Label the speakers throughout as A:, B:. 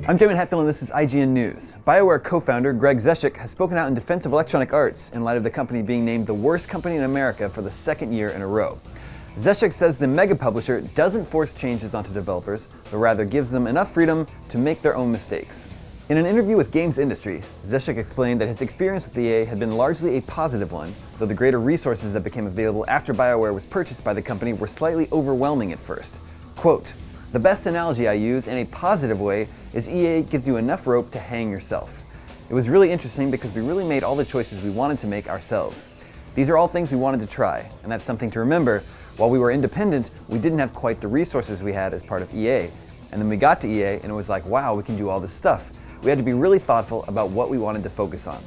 A: I'm Damon Hatfield and this is IGN News. BioWare co-founder Greg Zeschuk has spoken out in defense of Electronic Arts in light of the company being named the worst company in America for the second year in a row. Zeschuk says the mega publisher doesn't force changes onto developers, but rather gives them enough freedom to make their own mistakes. In an interview with Games Industry, Zeschuk explained that his experience with EA had been largely a positive one, though the greater resources that became available after BioWare was purchased by the company were slightly overwhelming at first. Quote, "The best analogy I use in a positive way is EA gives you enough rope to hang yourself. It was really interesting because we really made all the choices we wanted to make ourselves. These are all things we wanted to try, and that's something to remember. While we were independent, we didn't have quite the resources we had as part of EA. And then we got to EA and it was like, wow, we can do all this stuff. We had to be really thoughtful about what we wanted to focus on."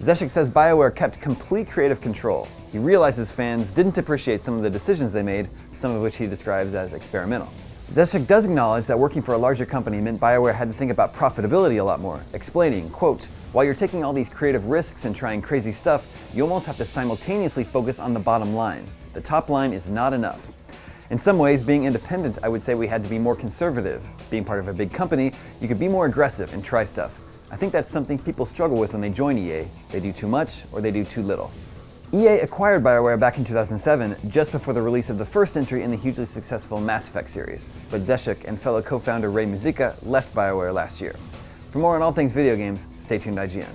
A: Zeschuk says BioWare kept complete creative control. He realizes fans didn't appreciate some of the decisions they made, some of which he describes as experimental. Zeschuk does acknowledge that working for a larger company meant BioWare had to think about profitability a lot more, explaining, quote, "While you're taking all these creative risks and trying crazy stuff, you almost have to simultaneously focus on the bottom line. The top line is not enough. In some ways, being independent, I would say we had to be more conservative. Being part of a big company, you could be more aggressive and try stuff. I think that's something people struggle with when they join EA. They do too much or they do too little." EA acquired BioWare back in 2007, just before the release of the first entry in the hugely successful Mass Effect series, but Zeschuk and fellow co-founder Ray Muzica left BioWare last year. For more on all things video games, stay tuned to IGN.